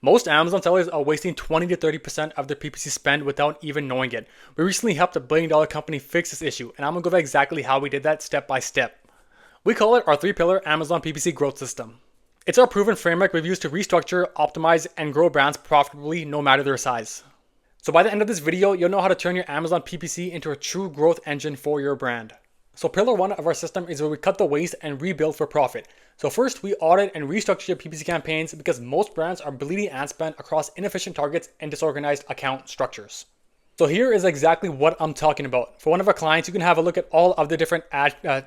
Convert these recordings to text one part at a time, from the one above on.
Most Amazon sellers are wasting 20 to 30% of their PPC spend without even knowing it. We recently helped a billion-dollar company fix this issue, and I'm gonna go over exactly how we did that step by step. We call it our three-pillar Amazon PPC growth system. It's our proven framework we've used to restructure, optimize, and grow brands profitably no matter their size. So by the end of this video, you'll know how to turn your Amazon PPC into a true growth engine for your brand. So pillar one of our system is where we cut the waste and rebuild for profit. So first, we audit and restructure your PPC campaigns because most brands are bleeding ad spend across inefficient targets and disorganized account structures. So here is exactly what I'm talking about. For one of our clients, you can have a look at all of the different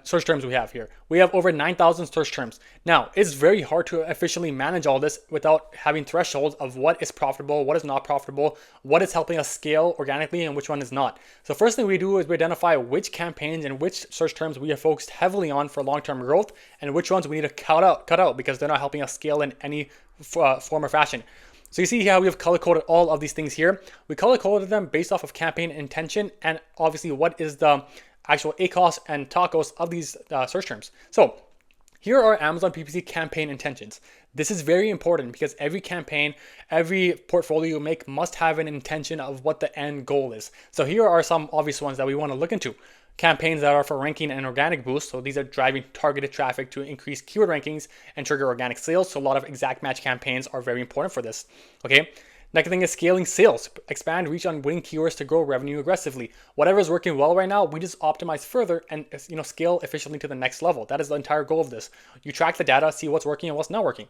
search terms we have here. We have over 9,000 search terms. Now, it's very hard to efficiently manage all this without having thresholds of what is profitable, what is not profitable, what is helping us scale organically, and which one is not. So first thing we do is we identify which campaigns and which search terms we have focused heavily on for long-term growth, and which ones we need to cut out because they're not helping us scale in any form or fashion. So you see how we have color-coded all of these things here. We color-coded them based off of campaign intention and obviously what is the actual ACOS and TACOS of these search terms. So here are Amazon PPC campaign intentions. This is very important because every campaign, every portfolio you make must have an intention of what the end goal is. So here are some obvious ones that we want to look into. Campaigns that are for ranking and organic boost. So these are driving targeted traffic to increase keyword rankings and trigger organic sales. So a lot of exact match campaigns are very important for this. Okay. Next thing is scaling sales. Expand reach on winning keywords to grow revenue aggressively. Whatever is working well right now, we just optimize further and scale efficiently to the next level. That is the entire goal of this. You track the data, see what's working and what's not working.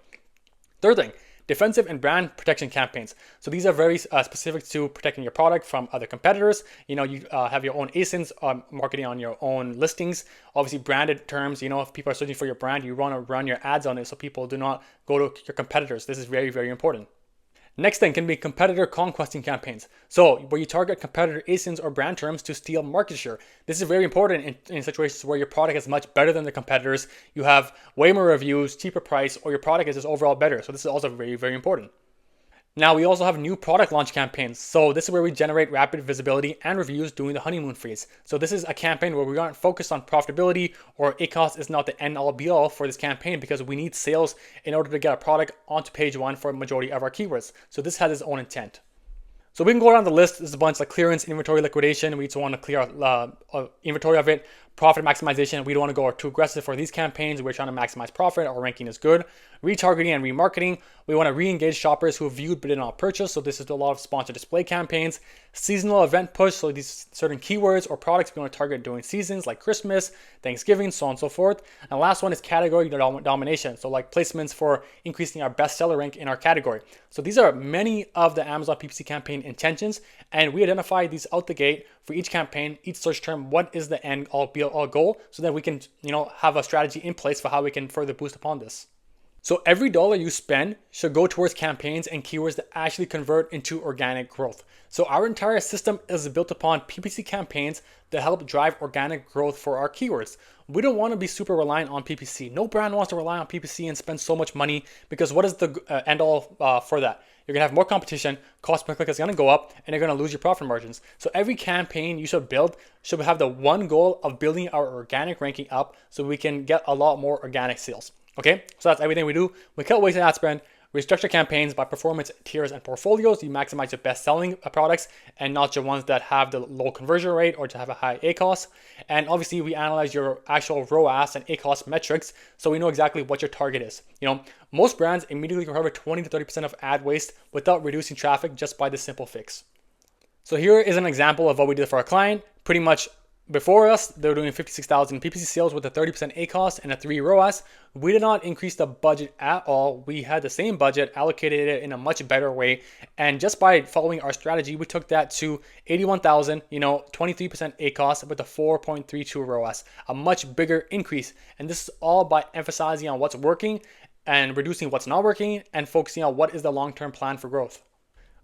Third thing, defensive and brand protection campaigns. So these are very specific to protecting your product from other competitors. You have your own ASINs marketing on your own listings. Obviously branded terms, if people are searching for your brand, you want to run your ads on it so people do not go to your competitors. This is very, very important. Next thing can be competitor conquesting campaigns. So where you target competitor ASINs or brand terms to steal market share. This is very important in situations where your product is much better than the competitors. You have way more reviews, cheaper price, or your product is just overall better. So this is also very, very important. Now we also have new product launch campaigns. So this is where we generate rapid visibility and reviews during the honeymoon phase. So this is a campaign where we aren't focused on profitability, or ACOS is not the end all be all for this campaign because we need sales in order to get a product onto page one for a majority of our keywords. So this has its own intent. So we can go down the list. There's a bunch like clearance, inventory liquidation. We just want to clear inventory of it. Profit maximization. We don't want to go too aggressive for these campaigns. We're trying to maximize profit. Our ranking is good. Retargeting and remarketing. We want to re-engage shoppers who have viewed but did not purchase. So this is a lot of sponsored display campaigns. Seasonal event push. So these certain keywords or products we want to target during seasons like Christmas, Thanksgiving, so on and so forth. And the last one is category domination. So like placements for increasing our bestseller rank in our category. So these are many of the Amazon PPC campaign intentions, and we identify these out the gate for each campaign, each search term, what is the end all goal, so that we can have a strategy in place for how we can further boost upon this. So every dollar you spend should go towards campaigns and keywords that actually convert into organic growth. So our entire system is built upon PPC campaigns that help drive organic growth for our keywords. We don't want to be super reliant on PPC. No brand wants to rely on PPC and spend so much money because what is the end all for that? You're going to have more competition, cost per click is going to go up, and you're going to lose your profit margins. So every campaign you should build should have the one goal of building our organic ranking up so we can get a lot more organic sales. Okay, so that's everything we do. We cut wasted ad spend, restructure campaigns by performance tiers and portfolios. You maximize your best selling products and not your ones that have the low conversion rate or to have a high ACOS. And obviously we analyze your actual ROAS and ACOS metrics so we know exactly what your target is. Most brands immediately recover 20 to 30% of ad waste without reducing traffic just by this simple fix. So here is an example of what we did for our client. Pretty much before us, they were doing 56,000 PPC sales with a 30% ACOS and a 3 ROAS. We did not increase the budget at all. We had the same budget, allocated it in a much better way. And just by following our strategy, we took that to 81,000, 23% ACOS with a 4.32 ROAS, a much bigger increase. And this is all by emphasizing on what's working and reducing what's not working and focusing on what is the long-term plan for growth.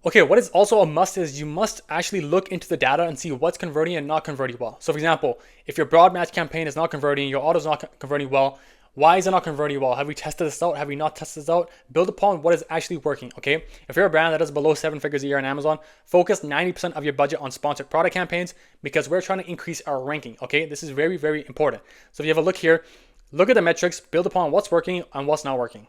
Okay, what is also a must is you must actually look into the data and see what's converting and not converting well. So for example, if your broad match campaign is not converting, your auto is not converting well, why is it not converting well? Have we tested this out? Have we not tested this out? Build upon what is actually working, okay? If you're a brand that does below 7 figures a year on Amazon, focus 90% of your budget on sponsored product campaigns because we're trying to increase our ranking, okay? This is very, very important. So if you have a look here, look at the metrics, build upon what's working and what's not working.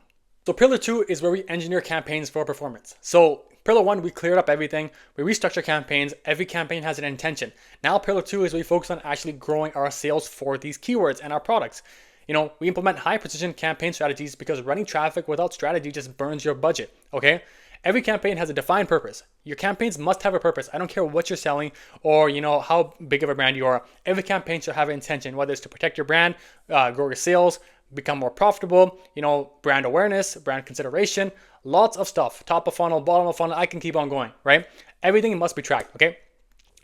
So pillar 2 is where we engineer campaigns for performance. So pillar 1, we cleared up everything. We restructure campaigns. Every campaign has an intention. Now pillar 2 is where we focus on actually growing our sales for these keywords and our products. We implement high precision campaign strategies because running traffic without strategy just burns your budget, okay? Every campaign has a defined purpose. Your campaigns must have a purpose. I don't care what you're selling or how big of a brand you are. Every campaign should have an intention, whether it's to protect your brand, grow your sales, become more profitable, brand awareness, brand consideration, lots of stuff. Top of funnel, bottom of funnel, I can keep on going, right? Everything must be tracked, okay?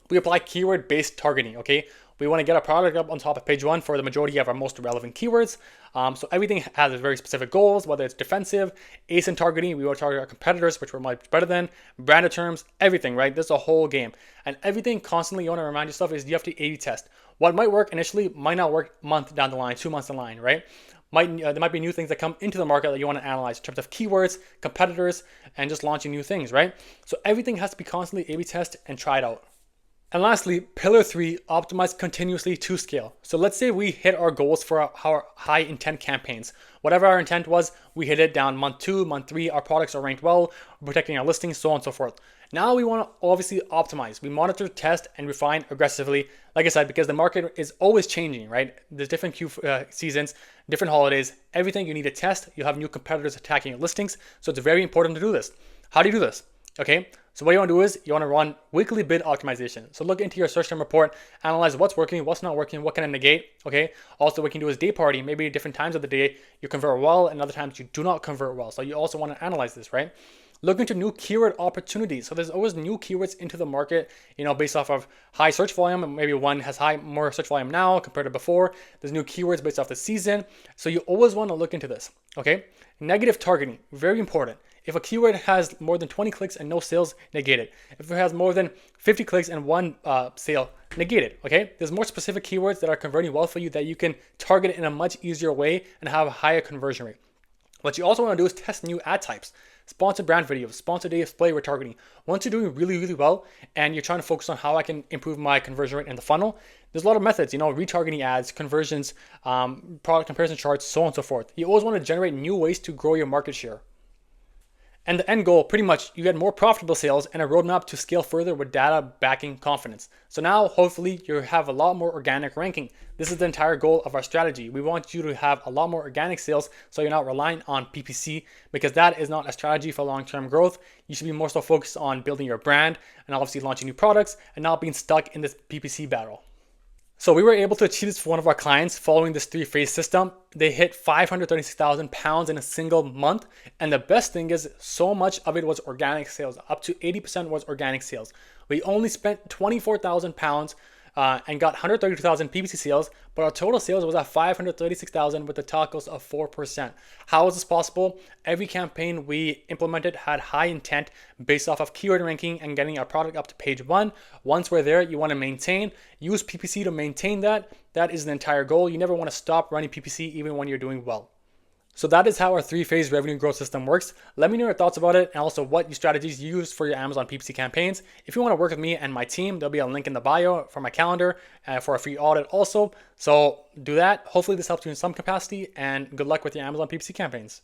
We apply keyword-based targeting, okay? We want to get our product up on top of page 1 for the majority of our most relevant keywords. So everything has very specific goals, whether it's defensive, ASIN targeting, we want to target our competitors, which we're much better than, branded terms, everything, right? This is a whole game. And everything constantly you want to remind yourself is you have to A/B test. What might work initially might not work a month down the line, 2 months down the line, right? There might be new things that come into the market that you want to analyze in terms of keywords, competitors, and just launching new things, right? So everything has to be constantly A/B tested and tried out. And lastly, pillar 3, optimize continuously to scale. So let's say we hit our goals for our high intent campaigns. Whatever our intent was, we hit it down month 2, month 3, our products are ranked well, we're protecting our listings, so on and so forth. Now we want to obviously optimize. We monitor, test, and refine aggressively. Like I said, because the market is always changing, right? There's different seasons, different holidays, everything you need to test. You'll have new competitors attacking your listings. So it's very important to do this. How do you do this? Okay, so what you want to do is you want to run weekly bid optimization. So look into your search term report, analyze what's working, what's not working, what can I negate, okay? Also, what you can do is day party. Maybe different times of the day you convert well and other times you do not convert well. So you also want to analyze this, right? Look into new keyword opportunities. So there's always new keywords into the market, based off of high search volume. Maybe one has more search volume now compared to before. There's new keywords based off the season. So you always want to look into this, okay? Negative targeting, very important. If a keyword has more than 20 clicks and no sales, negate it. If it has more than 50 clicks and one sale, negate it, okay? There's more specific keywords that are converting well for you that you can target it in a much easier way and have a higher conversion rate. What you also want to do is test new ad types. Sponsored brand videos, sponsored display retargeting. Once you're doing really, really well and you're trying to focus on how I can improve my conversion rate in the funnel, there's a lot of methods, retargeting ads, conversions, product comparison charts, so on and so forth. You always want to generate new ways to grow your market share. And the end goal, pretty much, you get more profitable sales and a roadmap to scale further with data backing confidence. So now, hopefully, you have a lot more organic ranking. This is the entire goal of our strategy. We want you to have a lot more organic sales so you're not reliant on PPC, because that is not a strategy for long-term growth. You should be more so focused on building your brand and obviously launching new products and not being stuck in this PPC battle. So we were able to achieve this for one of our clients following this 3-phase system. They hit 536,000 pounds in a single month. And the best thing is so much of it was organic sales. Up to 80% was organic sales. We only spent 24,000 pounds and got 132,000 PPC sales, but our total sales was at 536,000 with the tacos of 4%. How is this possible? Every campaign we implemented had high intent based off of keyword ranking and getting our product up to page 1. Once we're there, you want to maintain. Use PPC to maintain that. That is the entire goal. You never want to stop running PPC even when you're doing well. So that is how our 3-phase revenue growth system works. Let me know your thoughts about it and also what strategies you use for your Amazon PPC campaigns. If you want to work with me and my team, there'll be a link in the bio for my calendar for a free audit also. So do that. Hopefully this helps you in some capacity, and good luck with your Amazon PPC campaigns.